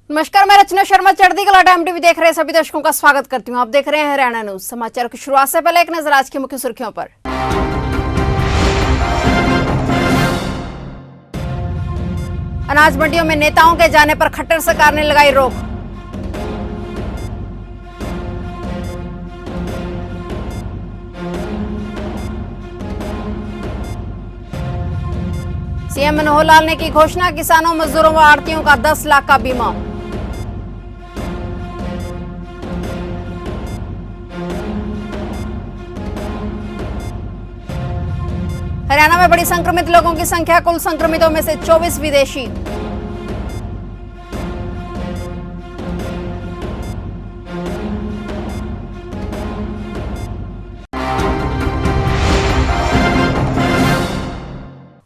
नमस्कार, मैं रचना शर्मा चढ़ती कला टाइम टीवी देख रहे सभी दर्शकों का स्वागत करती हूं। आप देख रहे हैं हरियाणा न्यूज। समाचार की शुरुआत से पहले एक नजर आज की मुख्य सुर्खियों पर। अनाज मंडियों में नेताओं के जाने पर खट्टर सरकार ने लगाई रोक। सीएम मनोहर लाल ने की घोषणा, किसानों, मजदूरों व आड़तियों का 10 लाख का बीमा। हरियाणा में बढ़ी संक्रमित लोगों की संख्या, कुल संक्रमितों में से 24 विदेशी।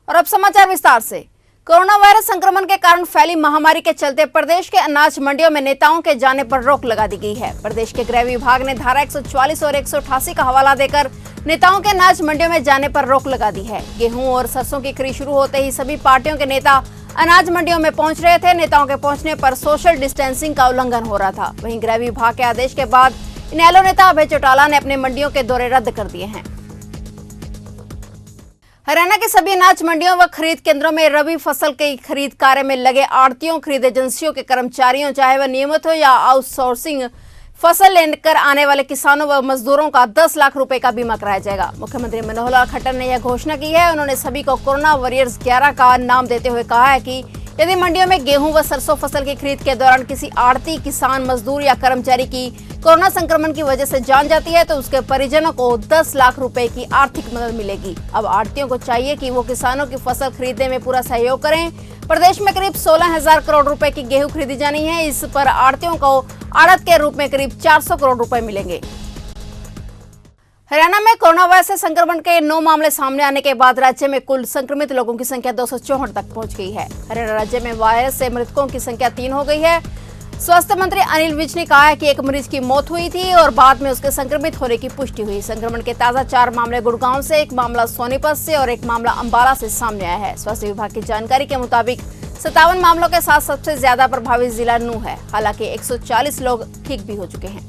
और अब समाचार विस्तार से। कोरोना वायरस संक्रमण के कारण फैली महामारी के चलते प्रदेश के अनाज मंडियों में नेताओं के जाने पर रोक लगा दी गई है। प्रदेश के गृह विभाग ने धारा 144 और 188 का हवाला देकर नेताओं के अनाज मंडियों में जाने पर रोक लगा दी है। गेहूं और सरसों की खरीद शुरू होते ही सभी पार्टियों के नेता अनाज मंडियों में पहुंच रहे थे। नेताओं के पहुंचने पर सोशल डिस्टेंसिंग का उल्लंघन हो रहा था। वहीं गृह विभाग के आदेश के बाद इनेलो नेता अभय चौटाला ने अपने मंडियों के दौरे रद्द कर दिए हैं। हरियाणा के सभी अनाज मंडियों व खरीद केंद्रों में रबी फसल के खरीद कार्य में लगे आड़तियों, खरीद एजेंसियों के कर्मचारियों, चाहे वह नियमित हो या आउटसोर्सिंग, फसल लेकर आने वाले किसानों व मजदूरों का 10 लाख रुपए का बीमा कराया जाएगा। मुख्यमंत्री मनोहर लाल खट्टर ने यह घोषणा की है। उन्होंने सभी को कोरोना वॉरियर्स 11 का नाम देते हुए कहा है कि यदि मंडियों में गेहूं व सरसों फसल की खरीद के दौरान किसी आड़ती, किसान, मजदूर या कर्मचारी की कोरोना संक्रमण की वजह से जान जाती है तो उसके परिजनों को 10 लाख रुपए की आर्थिक मदद मिलेगी। अब आड़तियों को चाहिए कि वो किसानों की फसल खरीदने में पूरा सहयोग करें। प्रदेश में करीब 16,000 करोड़ रुपए की गेहूं खरीदी जानी है। इस पर आड़तियों को आड़त के रूप में करीब 400 करोड़ रुपए मिलेंगे। हरियाणा में कोरोना वायरस से संक्रमण के 9 मामले सामने आने के बाद राज्य में कुल संक्रमित लोगों की संख्या 264 तक पहुंच गई है। हरियाणा राज्य में वायरस से मृतकों की संख्या 3 हो गई है। स्वास्थ्य मंत्री अनिल विज ने कहा है कि एक मरीज की मौत हुई थी और बाद में उसके संक्रमित होने की पुष्टि हुई। संक्रमण के ताजा 4 मामले गुड़गांव से, 1 मामला सोनीपत से और 1 मामला अंबाला से सामने आया है। स्वास्थ्य विभाग की जानकारी के मुताबिक 57 मामलों के साथ सबसे ज्यादा प्रभावित जिला नूंह है। हालांकि 140 लोग ठीक भी हो चुके हैं।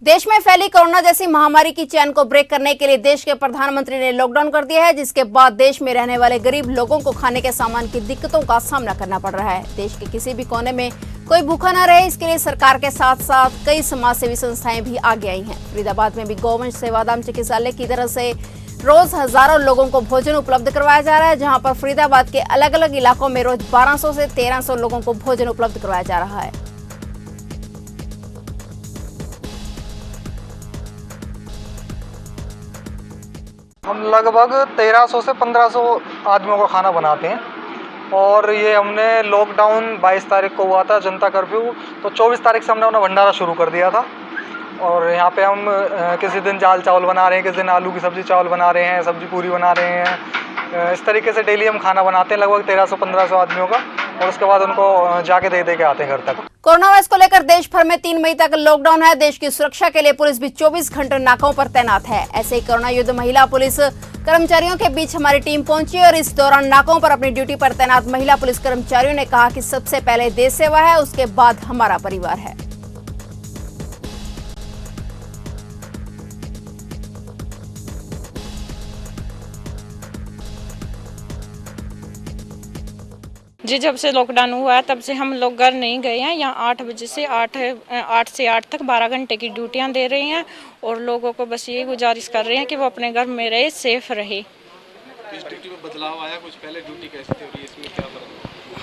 देश में फैली कोरोना जैसी महामारी की चेन को ब्रेक करने के लिए देश के प्रधानमंत्री ने लॉकडाउन कर दिया है, जिसके बाद देश में रहने वाले गरीब लोगों को खाने के सामान की दिक्कतों का सामना करना पड़ रहा है। देश के किसी भी कोने में कोई भूखा न रहे, इसके लिए सरकार के साथ साथ कई समाजसेवी संस्थाएं भी आगे आई हैं। फरीदाबाद में भी गौवंश सेवाधाम चिकित्सालय की तरफ से रोज हजारों लोगों को भोजन उपलब्ध करवाया जा रहा है, जहां पर फरीदाबाद के अलग अलग इलाकों में रोज 1200 से 1300 लोगों को भोजन उपलब्ध करवाया जा रहा है। हम लगभग 1300 से 1500 आदमियों का खाना बनाते हैं और ये हमने लॉकडाउन 22 तारीख को हुआ था, जनता कर्फ्यू, तो 24 तारीख से हमने अपना भंडारा शुरू कर दिया था। और यहाँ पे हम किसी दिन दाल चावल बना रहे हैं, किसी दिन आलू की सब्ज़ी चावल बना रहे हैं, सब्जी पूरी बना रहे हैं। इस तरीके से डेली हम खाना बनाते हैं लगभग 1300-1500 आदमियों का, और उसके बाद उनको जाके दे के आते हैं घर तक। कोरोना वायरस को लेकर देश भर में 3 मई तक लॉकडाउन है। देश की सुरक्षा के लिए पुलिस भी 24 घंटे नाकों पर तैनात है। ऐसे ही कोरोना युद्ध महिला पुलिस कर्मचारियों के बीच हमारी टीम पहुंची और इस दौरान नाकों पर अपनी ड्यूटी पर तैनात महिला पुलिस कर्मचारियों ने कहा कि सबसे पहले देश सेवा है, उसके बाद हमारा परिवार है। जी, जब से लॉकडाउन हुआ है तब से हम लोग घर नहीं गए हैं। यहाँ 8 बजे से 8 से 8 तक 12 घंटे की ड्यूटियाँ दे रहे हैं और लोगों को बस यही गुजारिश कर रहे हैं कि वो अपने घर में रहे, सेफ रहे। इस ड्यूटी में बदलाव आया कुछ? पहले ड्यूटी कैसी थी और इसमें क्या फ़र्क?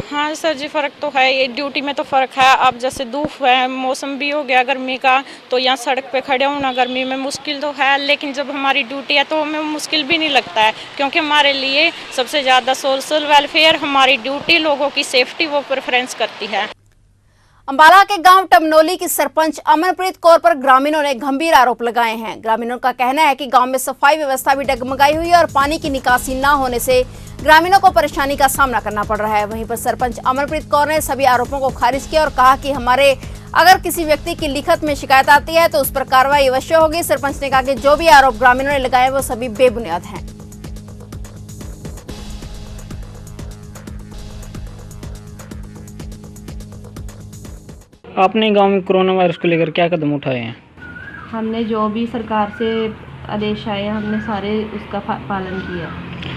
हाँ सर जी, फ़र्क तो है। ये ड्यूटी में तो फ़र्क है। अब जैसे धूप है, मौसम भी हो गया गर्मी का, तो यहाँ सड़क पे खड़े होना गर्मी में मुश्किल तो है, लेकिन जब हमारी ड्यूटी है तो हमें मुश्किल भी नहीं लगता है, क्योंकि हमारे लिए सबसे ज़्यादा सोशल वेलफेयर, हमारी ड्यूटी, लोगों की सेफ्टी वो प्रेफरेंस करती है। अंबाला के गांव टमनोली की सरपंच अमनप्रीत कौर पर ग्रामीणों ने गंभीर आरोप लगाए हैं। ग्रामीणों का कहना है कि गांव में सफाई व्यवस्था भी डगमगाई हुई है और पानी की निकासी न होने से ग्रामीणों को परेशानी का सामना करना पड़ रहा है। वहीं पर सरपंच अमनप्रीत कौर ने सभी आरोपों को खारिज किया और कहा कि हमारे अगर किसी व्यक्ति की लिखित में शिकायत आती है तो उस पर कार्रवाई अवश्य होगी। सरपंच ने कहा कि जो भी आरोप ग्रामीणों ने लगाए वो सभी बेबुनियाद हैं। आपने गांव में कोरोना वायरस को लेकर क्या कदम उठाए हैं? हमने जो भी सरकार से आदेश आए हमने सारे उसका पालन किया।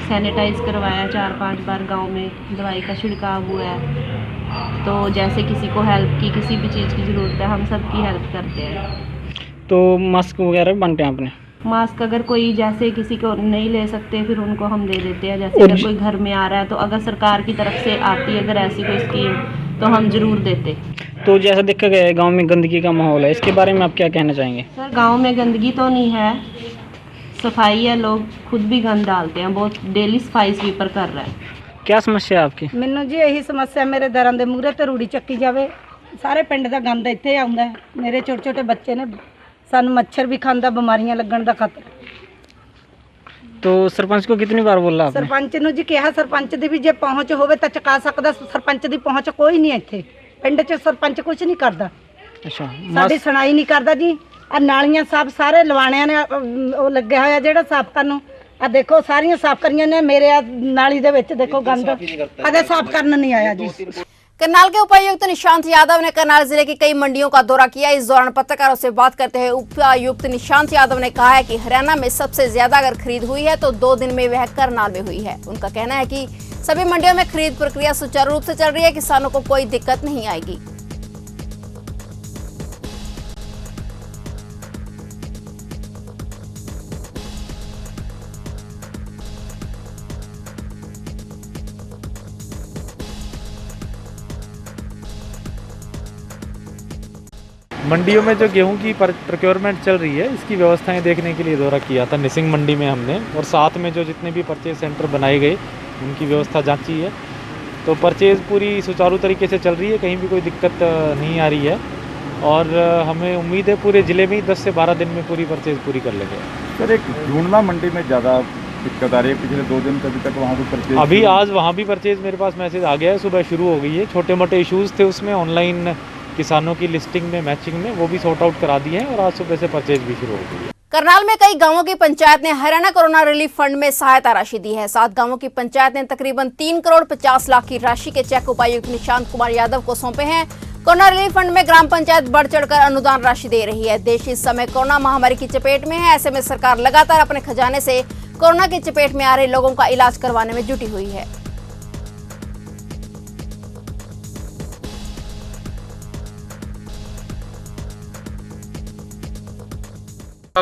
सैनिटाइज करवाया 4-5 बार गांव में, दवाई का छिड़काव हुआ है। तो जैसे किसी को हेल्प की, किसी भी चीज़ की ज़रूरत है, हम सबकी हेल्प करते हैं। तो मास्क वगैरह भी बांटे आपने? मास्क अगर कोई जैसे किसी को नहीं ले सकते फिर उनको हम दे देते हैं। जैसे अगर कोई घर में आ रहा है तो अगर सरकार की तरफ से आती है अगर ऐसी कोई स्कीम तो हम ज़रूर देते। तो जैसा देखा गया है गांव में गंदगी का माहौल है, इसके बारे में आप क्या कहना चाहेंगे? सर गांव में गंदगी तो नहीं है, सफाई है, लोग खुद भी गंद डालते हैं, बहुत डेली सफाई स्वीपर कर रहा है। क्या समस्या है आपकी? ਮੈਨੂੰ ਜੀ ਇਹੀ ਸਮੱਸਿਆ ਮੇਰੇ ਦਰਾਂ ਦੇ ਮੂਹਰੇ ਤੇ ਰੂੜੀ ਚੱਕੀ ਜਾਵੇ। ਸਾਰੇ ਪਿੰਡ ਦਾ ਗੰਦ ਇੱਥੇ ਆਉਂਦਾ ਹੈ। ਮੇਰੇ ਛੋਟੇ ਛੋਟੇ ਬੱਚੇ ਨੇ, ਸਾਨੂੰ ਮੱਛਰ ਵੀ ਖਾਂਦਾ, ਬਿਮਾਰੀਆਂ ਲੱਗਣ ਦਾ ਖਤਰਾ। तो सरपंच को कितनी बार बोला आपने? ਸਰਪੰਚ ਨੂੰ ਜੀ ਕਿਹਾ, ਸਰਪੰਚ ਦੀ ਵੀ ਜੇ ਪਹੁੰਚ ਹੋਵੇ ਤਾਂ ਚੁਕਾ ਸਕਦਾ। ਸਰਪੰਚ ਦੀ ਪਹੁੰਚ ਕੋਈ ਨਹੀਂ ਇੱਥੇ ਪਿੰਡ 'ਚ, ਸਰਪੰਚ ਕੁਝ ਨਹੀਂ ਕਰਦਾ, अच्छा, ਸਾਡੀ ਸੁਣਾਈ ਨਹੀਂ ਕਰਦਾ ਜੀ। ਆ ਨਾਲੀਆਂ ਸਾਫ ਸਾਰੇ ਲਵਾਣਿਆਂ ਨੇ ਉਹ ਲੱਗਿਆ ਹੋਇਆ ਜਿਹੜਾ ਸਾਫ ਕਰਨ ਨੂੰ। ਆ ਦੇਖੋ ਸਾਰੀਆਂ ਸਾਫ ਕਰੀਆਂ ਨੇ, ਮੇਰੇ ਆ ਨਾਲੀ ਦੇ ਵਿੱਚ ਦੇਖੋ ਗੰਦ, ਕਦੇ ਸਾਫ ਕਰਨ ਨਹੀਂ ਆਇਆ ਜੀ। करनाल के उपायुक्त निशांत यादव ने करनाल जिले की कई मंडियों का दौरा किया। इस दौरान पत्रकारों से बात करते हुए उपायुक्त निशांत यादव ने कहा है कि हरियाणा में सबसे ज्यादा अगर खरीद हुई है तो 2 दिन में वह करनाल में हुई है। उनका कहना है कि सभी मंडियों में खरीद प्रक्रिया सुचारू रूप से चल रही है, किसानों को कोई दिक्कत नहीं आएगी। मंडियों में जो गेहूं की प्रोक्योरमेंट चल रही है इसकी व्यवस्थाएं देखने के लिए दौरा किया था निसिंग मंडी में हमने, और साथ में जो जितने भी परचेज सेंटर बनाए गए उनकी व्यवस्था जांची है। तो परचेज पूरी सुचारू तरीके से चल रही है, कहीं भी कोई दिक्कत नहीं आ रही है, और हमें उम्मीद है पूरे ज़िले में ही 10 से 12 दिन में पूरी परचेज पूरी कर लेंगे। सर एक ढूंढना मंडी में ज़्यादा दिक्कत आ रही है, पिछले 2 दिन अभी तक वहाँ पर परचेज, अभी आज वहाँ भी परचेज मेरे पास मैसेज आ गया है, सुबह शुरू हो गई है। छोटे मोटे इश्यूज़ थे उसमें, ऑनलाइन किसानों की लिस्टिंग में, मैचिंग में, वो भी सॉर्ट आउट करा दिए हैं, और आज सुबह से परचेज भी शुरू हो गई है। करनाल में कई गांवों की पंचायत ने हरियाणा कोरोना रिलीफ फंड में सहायता राशि दी है। 7 गांवों की पंचायत ने तकरीबन 3 करोड़ 50 लाख की राशि के चेक उपायुक्त निशांत कुमार यादव को सौंपे हैं। कोरोना रिलीफ फंड में ग्राम पंचायत बढ़ चढ़कर अनुदान राशि दे रही है। देश इस समय कोरोना महामारी की चपेट में है, ऐसे में सरकार लगातार अपने खजाने से कोरोना की चपेट में आ रहे लोगों का इलाज करवाने में जुटी हुई है।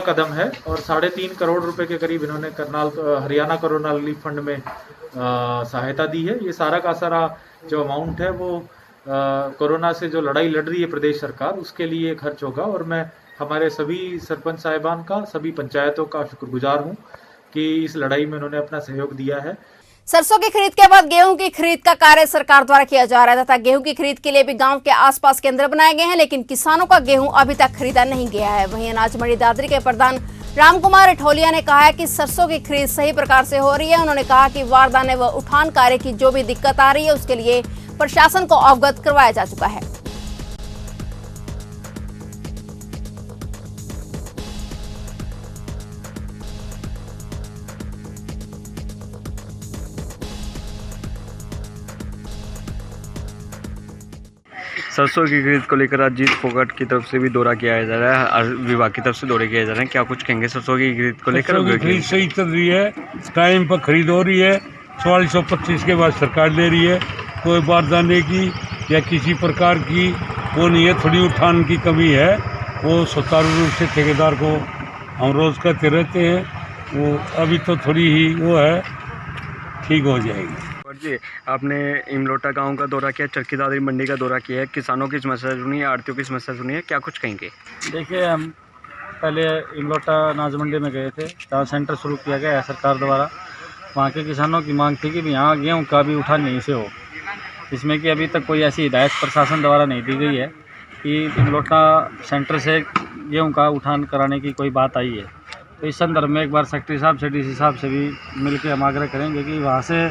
कदम है, और 3.5 करोड़ रुपए के करीब इन्होंने हरियाणा कोरोना रिलीफ फंड में सहायता दी है। ये सारा का सारा जो अमाउंट है वो कोरोना से जो लड़ाई लड़ रही है प्रदेश सरकार, उसके लिए खर्च होगा। और मैं हमारे सभी सरपंच साहिबान का, सभी पंचायतों का शुक्रगुजार हूँ कि इस लड़ाई में उन्होंने अपना सहयोग दिया है। सरसों की खरीद के बाद गेहूं की खरीद का कार्य सरकार द्वारा किया जा रहा है तथा गेहूं की खरीद के लिए भी गांव के आसपास केंद्र बनाए गए हैं, लेकिन किसानों का गेहूं अभी तक खरीदा नहीं गया है। वहीं अनाज मंडी दादरी के प्रधान रामकुमार अठौलिया ने कहा है कि सरसों की खरीद सही प्रकार से हो रही है। उन्होंने कहा कि वारदाने व उठान कार्य की जो भी दिक्कत आ रही है उसके लिए प्रशासन को अवगत करवाया जा चुका है। सरसों की खरीद को लेकर आज जीत फोगाट की तरफ से भी दौरा किया जा रहा है, विभाग की तरफ से दौरे किए जा रहे हैं। क्या कुछ कहेंगे सरसों की खरीद को लेकर? खरीद सही चल रही है, टाइम पर खरीद हो रही है। 4425 के बाद सरकार दे रही है, कोई बारदाने की या किसी प्रकार की वो नहीं है। थोड़ी उठान की कमी है, वो सुचारू रूप से ठेकेदार को हम रोज़ कहते रहते हैं, वो अभी तो थोड़ी ही वो है, ठीक हो जाएगी। जी, आपने इमलोटा गांव का दौरा किया, चरखी दादरी मंडी का दौरा किया है, किसानों की समस्या सुनी है, आड़तियों की समस्या सुनी है, क्या कुछ कहेंगे? देखिए, हम पहले इमलोटा अनाज मंडी में गए थे, जहाँ सेंटर शुरू किया गया है सरकार द्वारा। वहाँ के किसानों की मांग थी कि यहाँ गेहूँ का भी उठान नहीं से हो, जिसमें कि अभी तक कोई ऐसी हिदायत प्रशासन द्वारा नहीं दी गई है कि इमलोटा सेंटर से गेहूँ का उठान कराने की कोई बात आई है। तो इस संदर्भ में एक बार सेक्रेटरी साहब से, डीसी साहब से भी मिल के हम आग्रह करेंगे कि वहाँ से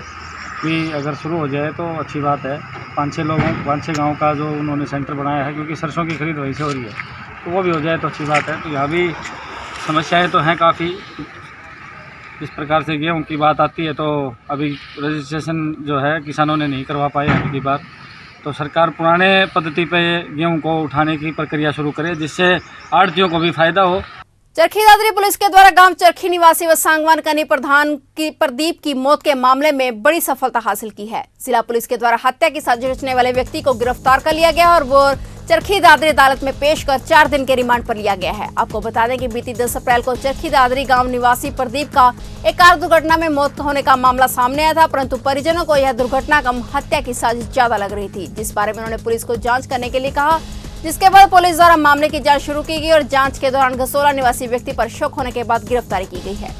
भी अगर शुरू हो जाए तो अच्छी बात है। 5-6 गाँव का जो उन्होंने सेंटर बनाया है, क्योंकि सरसों की खरीद वहीं से हो रही है, तो वो भी हो जाए तो अच्छी बात है। तो यहाँ भी समस्याएं तो हैं काफ़ी। इस प्रकार से गेहूँ की बात आती है तो अभी रजिस्ट्रेशन जो है किसानों ने नहीं करवा पाए अभी की बार, तो सरकार पुराने पद्धति पे गेहूं को उठाने की प्रक्रिया शुरू करे, जिससे आढ़तियों को भी फायदा हो। चरखी दादरी पुलिस के द्वारा गांव चरखी निवासी व सांगवान कनी प्रधान की प्रदीप की मौत के मामले में बड़ी सफलता हासिल की है। जिला पुलिस के द्वारा हत्या की साजिश रचने वाले व्यक्ति को गिरफ्तार कर लिया गया और वो चरखी दादरी अदालत में पेश कर 4 दिन के रिमांड पर लिया गया है। आपको बता दें कि बीती 10 अप्रैल को चरखी दादरी गांव निवासी प्रदीप का एक कार दुर्घटना में मौत होने का मामला सामने आया था, परंतु परिजनों को यह दुर्घटना कम हत्या की साजिश ज्यादा लग रही थी, जिस बारे में उन्होंने पुलिस को जाँच करने के लिए कहा, जिसके बाद पुलिस द्वारा मामले की जांच शुरू की गई और जांच के दौरान घसोला निवासी व्यक्ति पर शक होने के बाद गिरफ्तारी की गई है।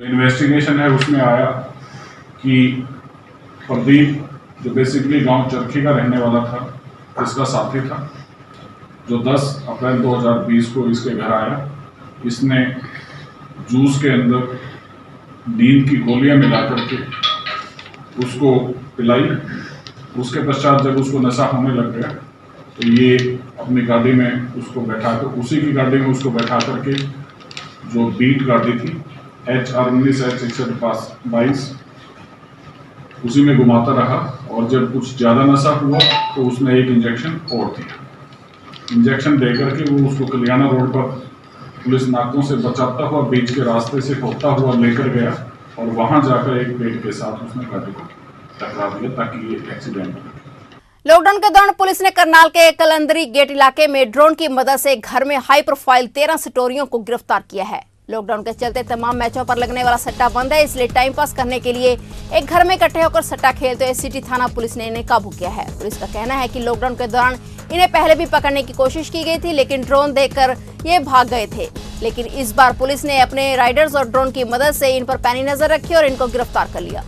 इन्वेस्टिगेशन है, उसमें आया कि प्रदीप जो बेसिकली गांव चरखी का रहने वाला था, इसका साथी था, जो 10 अप्रैल 2020 को इसके घर आया। इसने जूस के अंदर नींद की गोलियां मिलाकर के उसको पिलाई। उसके पश्चात जब उसको नशा होने लग गया तो ये अपनी गाड़ी में उसको बैठा कर, उसी की गाड़ी में उसको बैठा करके जो बीट गाड़ी थी HR19H122 उसी में घुमाता रहा और जब कुछ ज़्यादा नशा हुआ तो उसने एक इंजेक्शन और दिया। इंजेक्शन दे करके वो उसको कल्याणा रोड पर पुलिस नाकों से बचाता हुआ बीच के रास्ते से होता हुआ लेकर गया और वहां जाकर एक पेड़ के साथ उसने गाड़ी को टकरा दिया ताकि ये एक्सीडेंट हो। लॉकडाउन के दौरान पुलिस ने करनाल के कलंदरी गेट इलाके में ड्रोन की मदद से घर में हाई प्रोफाइल 13 सिटोरियों को गिरफ्तार किया है। लॉकडाउन के चलते तमाम मैचों पर लगने वाला सट्टा बंद है, इसलिए टाइम पास करने के लिए एक घर में इकट्ठे होकर सट्टा खेलते हुए सिटी थाना पुलिस ने इन्हें काबू किया है। पुलिस का कहना है कि लॉकडाउन के दौरान इन्हें पहले भी पकड़ने की कोशिश की गई थी, लेकिन ड्रोन देखकर ये भाग गए थे। लेकिन इस बार पुलिस ने अपने राइडर्स और ड्रोन की मदद से इन पर पैनी नजर रखी और इनको गिरफ्तार कर लिया।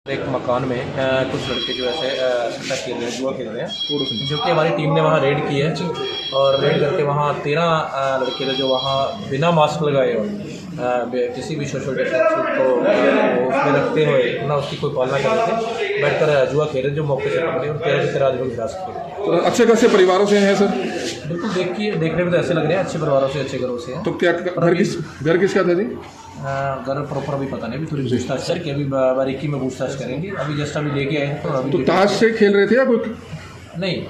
एक मकान में कुछ लड़के जो ऐसे सट्टा खेल रहे हैं, जुआ खेल रहे हैं, जो कि हमारी टीम ने वहाँ रेड की है और रेड करके वहाँ 13 लड़के थे जो वहाँ बिना मास्क लगाए हो किसी भी सोशल डिस्टेंस को उसमें रखते हुए ना उसकी कोई पालना कर रहे थे, बैठकर जुआ खेल रहे जो मौके से पकड़े और 13 के 13 आदमी हिरासत में। तो अच्छे खासे परिवारों से हैं सर? बिल्कुल, देखने में तो ऐसे लग रहे हैं अच्छे परिवारों से, अच्छे घरों से हैं। तो क्या घर किसका था जी? घर प्रॉपर अभी पता नहीं, अभी थोड़ी पूछताछ करके अभी बारीकी में पूछताछ करेंगे। अभी जस्ट अभी लेके आए हैं तो अभी तो ताश से खेल रहे थे या कोई? नहीं,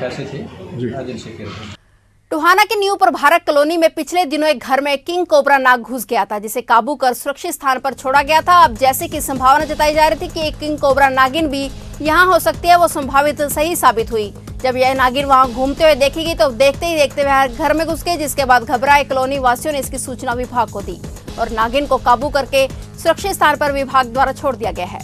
पैसे थे जिनसे खेल रहे थे। टोहाना के न्यू प्रभारक कॉलोनी में पिछले दिनों एक घर में किंग कोबरा नाग घुस गया था, जिसे काबू कर सुरक्षित स्थान पर छोड़ा गया था। अब जैसे कि संभावना जताई जा रही थी कि एक किंग कोबरा नागिन भी यहां हो सकती है, वो संभावित सही साबित हुई। जब यह नागिन वहां घूमते हुए देखी गई तो देखते ही देखते वह घर में घुस गई, जिसके बाद घबराए कॉलोनी वासियों ने इसकी सूचना विभाग को दी और नागिन को काबू करके सुरक्षित स्थान पर विभाग द्वारा छोड़ दिया गया है।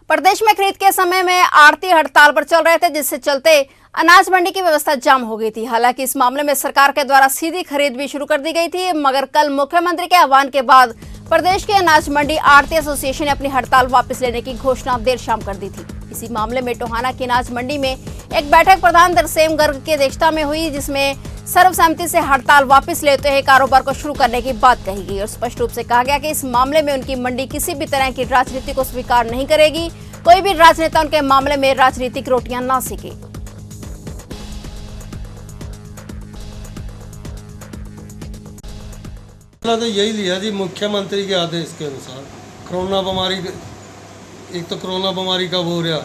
प्रदेश में खरीद के समय में आड़ती हड़ताल पर चल रहे थे, जिससे चलते अनाज मंडी की व्यवस्था जाम हो गई थी। हालांकि इस मामले में सरकार के द्वारा सीधी खरीद भी शुरू कर दी गई थी, मगर कल मुख्यमंत्री के आह्वान के बाद प्रदेश के अनाज मंडी आड़ती एसोसिएशन ने अपनी हड़ताल वापस लेने की घोषणा देर शाम कर दी थी। इसी मामले में टोहाना की अनाज मंडी में एक बैठक प्रधान तरसेम गर्ग की अध्यक्षता में हुई, जिसमें सर्वसम्मति से हड़ताल वापस लेते हुए कारोबार को शुरू करने की बात कही गई और स्पष्ट रूप से कहा गया कि इस मामले में उनकी मंडी किसी भी तरह की राजनीति को स्वीकार नहीं करेगी। कोई भी राजनेता उनके मामले में राजनीतिक रोटियां ना सेके। तो यही लिया जी मुख्यमंत्री के आदेश के अनुसार। कोरोना बीमारी, एक तो कोरोना बीमारी का हो रहा,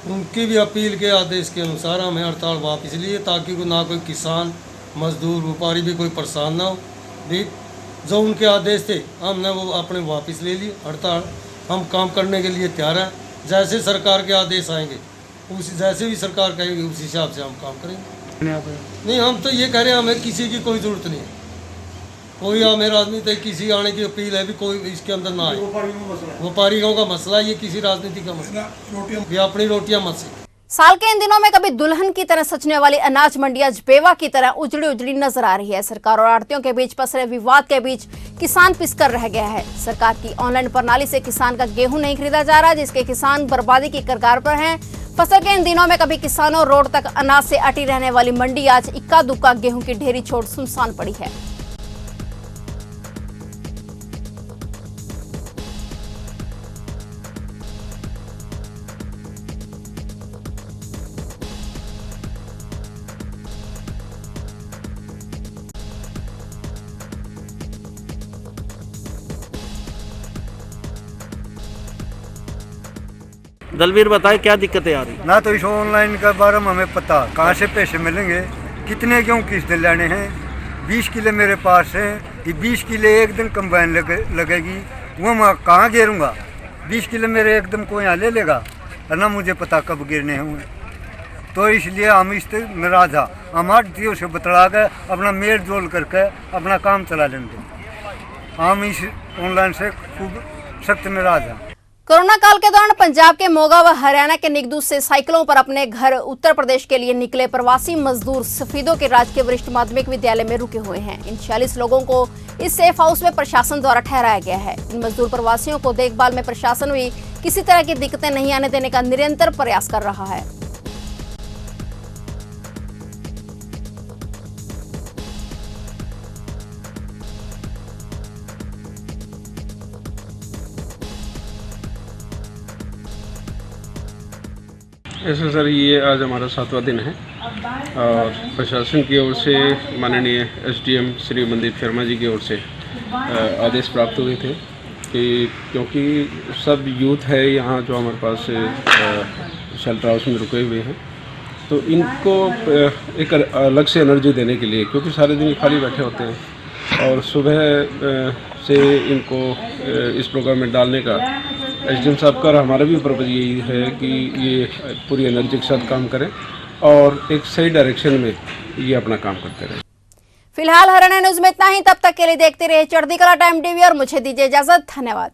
उनकी भी अपील के आदेश के अनुसार हमें हड़ताल वापस लिए, ताकि ना कोई किसान, मजदूर, व्यापारी भी कोई परेशान ना हो। भी जो उनके आदेश थे हमने वो अपने वापस ले लिए। हड़ताल हम काम करने के लिए तैयार हैं। जैसे सरकार के आदेश आएंगे, उस जैसे भी सरकार कहेगी उस हिसाब से हम काम करेंगे। नहीं, हम तो ये कह रहे हैं हमें किसी की कोई ज़रूरत नहीं है। कोई हमें राजनीति किसी आने की अपील है भी कोई इसके अंदर ना आए। व्यापारियों का मसला, ये किसी राजनीति का मसला, ये अपनी रोटियां मत से। साल के इन दिनों में कभी दुल्हन की तरह सजने वाली अनाज मंडी आज बेवा की तरह उजड़ी उजड़ी नजर आ रही है। सरकार और आड़तियों के बीच पसरे विवाद के बीच किसान पिसकर रह गया है। सरकार की ऑनलाइन प्रणाली से किसान का गेहूं नहीं खरीदा जा रहा, जिसके किसान बर्बादी की कगार पर हैं। फसल के इन दिनों में कभी किसानों रोड तक अनाज से अटी रहने वाली मंडी आज इक्का दुक्का गेहूं की ढेरी छोड़ सुनसान पड़ी है। दलवीर बताए क्या दिक्कतें आ रही? ना तो इस ऑनलाइन के बारे में हमें पता कहाँ से पैसे मिलेंगे, कितने गेहूँ किस दिन लेने हैं। 20 किले मेरे पास हैं, ये 20 किले एक दिन कंबाइन लगेगी, वो मैं कहाँ गिरूँगा? 20 किले मेरे एकदम कोई यहाँ ले लेगा, है ना, मुझे पता कब गिरने हैं। तो इसलिए हम इस नाराज हैं, हम आड़तियों से बतला कर अपना मेल जोल करके अपना काम चला लेंगे। हम इस ऑनलाइन से खूब सख्त नाराज हैं। कोरोना काल के दौरान पंजाब के मोगा व हरियाणा के निगदू से साइकिलों पर अपने घर उत्तर प्रदेश के लिए निकले प्रवासी मजदूर सफीदों के राजकीय वरिष्ठ माध्यमिक विद्यालय में रुके हुए हैं। इन 46 लोगों को इस सेफ हाउस में प्रशासन द्वारा ठहराया गया है। इन मजदूर प्रवासियों को देखभाल में प्रशासन भी किसी तरह की दिक्कतें नहीं आने देने का निरंतर प्रयास कर रहा है। ऐसा सर, ये आज हमारा 7वां दिन है और प्रशासन की ओर से माननीय एसडीएम श्री मनदीप शर्मा जी की ओर से आदेश प्राप्त हुए थे कि क्योंकि सब यूथ है यहाँ जो हमारे पास शेल्टर हाउस में रुके हुए हैं, तो इनको एक अलग से एनर्जी देने के लिए, क्योंकि सारे दिन खाली बैठे होते हैं और सुबह से इनको इस प्रोग्राम में डालने का एसडीएम साहब का और हमारा भी पर्पज़ यही है कि ये पूरी एनर्जी के साथ काम करें और एक सही डायरेक्शन में ये अपना काम करते रहें। फिलहाल हरियाणा न्यूज में इतना ही। तब तक के लिए देखते रहिए चढ़ती कला टाइम टीवी और मुझे दीजिए इजाजत। धन्यवाद।